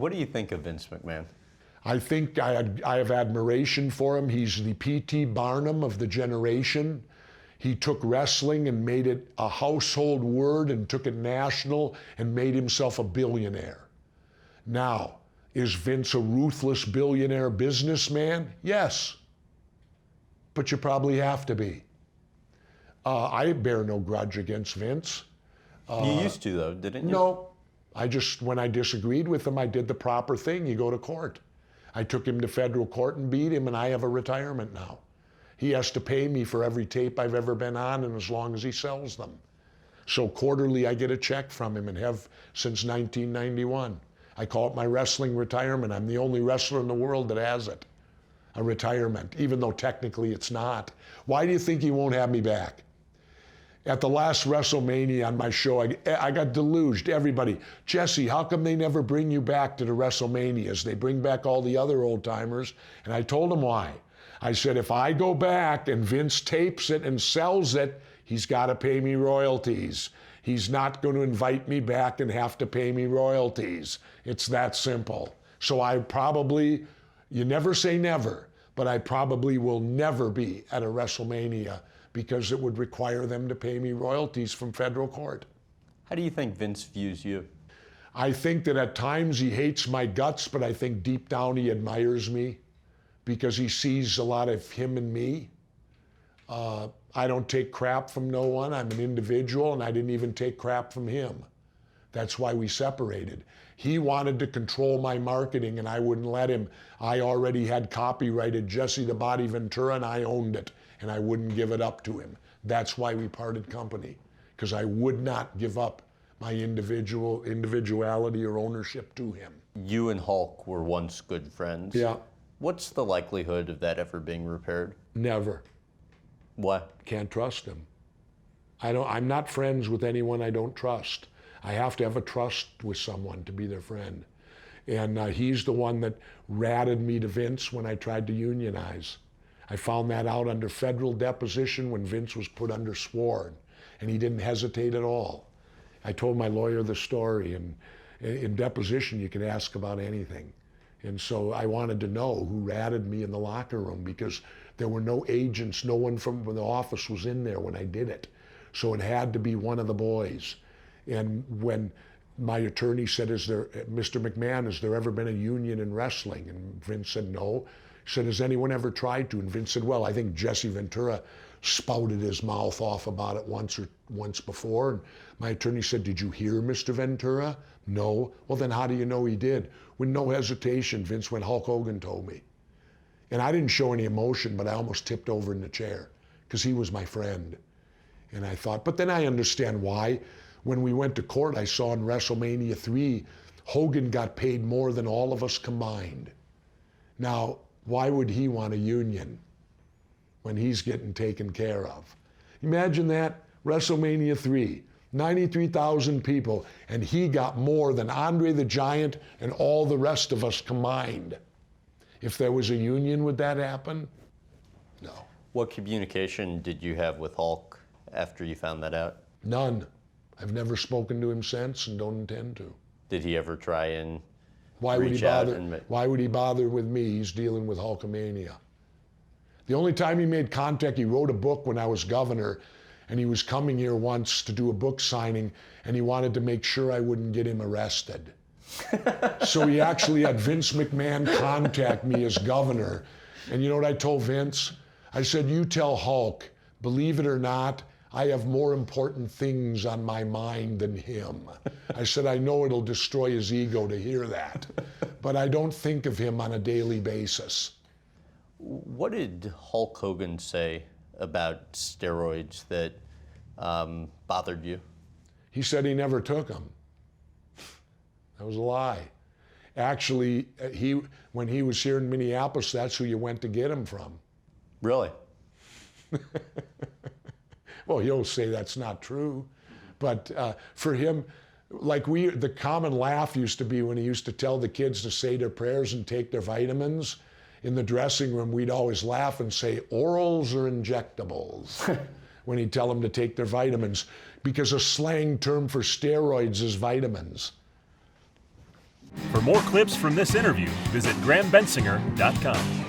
What do you think of Vince McMahon? I think I have admiration for him. He's the P.T. Barnum of the generation. He took wrestling and made it a household word and took it national and made himself a billionaire. Now, is Vince a ruthless billionaire businessman? Yes. But you probably have to be. I bear no grudge against Vince. You used to, though, didn't you? No. When I disagreed with him, I did the proper thing. You go to court. I took him to federal court and beat him, and I have a retirement now. He has to pay me for every tape I've ever been on, and as long as he sells them. So quarterly, I get a check from him and have since 1991. I call it my wrestling retirement. I'm the only wrestler in the world that has it, a retirement, even though technically it's not. Why do you think he won't have me back? At the last WrestleMania on my show, I got deluged. Everybody, Jesse, how come they never bring you back to the WrestleManias? They bring back all the other old timers. And I told them why. I said, if I go back and Vince tapes it and sells it, he's got to pay me royalties. He's not going to invite me back and have to pay me royalties. It's that simple. So you never say never, but I probably will never be at a WrestleMania because it would require them to pay me royalties from federal court. How do you think Vince views you? I think that at times he hates my guts, but I think deep down he admires me because he sees a lot of him in me. I don't take crap from no one. I'm an individual, and I didn't even take crap from him. That's why we separated. He wanted to control my marketing, and I wouldn't let him. I already had copyrighted Jesse the Body Ventura, and I owned it, and I wouldn't give it up to him. That's why we parted company, because I would not give up my individuality or ownership to him. You and Hulk were once good friends. Yeah. What's the likelihood of that ever being repaired? Never. Why? Can't trust him. I'm not friends with anyone I don't trust. I have to have a trust with someone to be their friend. And he's the one that ratted me to Vince when I tried to unionize. I found that out under federal deposition when Vince was put under sworn, and he didn't hesitate at all. I told my lawyer the story, and in deposition you can ask about anything. And so I wanted to know who ratted me in the locker room because there were no agents, no one from the office was in there when I did it. So it had to be one of the boys. And when my attorney said, Mr. McMahon, has there ever been a union in wrestling? And Vince said, no. He said, has anyone ever tried to? And Vince said, well, I think Jesse Ventura spouted his mouth off about it once before. And my attorney said, did you hear Mr. Ventura? No. Well, then how do you know he did? With no hesitation, Vince went, Hulk Hogan told me. And I didn't show any emotion, but I almost tipped over in the chair because he was my friend. And I thought, but then I understand why. When we went to court, I saw in WrestleMania 3, Hogan got paid more than all of us combined. Now, why would he want a union when he's getting taken care of? Imagine that, WrestleMania 3, 93,000 people, and he got more than Andre the Giant and all the rest of us combined. If there was a union, would that happen? No. What communication did you have with Hulk after you found that out? None. I've never spoken to him since and don't intend to. Did he ever try and Why would he bother with me? He's dealing with Hulkamania. The only time he made contact, he wrote a book when I was governor, and he was coming here once to do a book signing, and he wanted to make sure I wouldn't get him arrested. So he actually had Vince McMahon contact me as governor. And you know what I told Vince? I said, you tell Hulk, believe it or not, I have more important things on my mind than him. I said, I know it'll destroy his ego to hear that, but I don't think of him on a daily basis. What did Hulk Hogan say about steroids that bothered you? He said he never took them. That was a lie. Actually, when he was here in Minneapolis, that's who you went to get him from. Really? Well, he'll say that's not true. But for him, the common laugh used to be when he used to tell the kids to say their prayers and take their vitamins. In the dressing room, we'd always laugh and say, orals or injectables, when he'd tell them to take their vitamins, because a slang term for steroids is vitamins. For more clips from this interview, visit GrahamBensinger.com.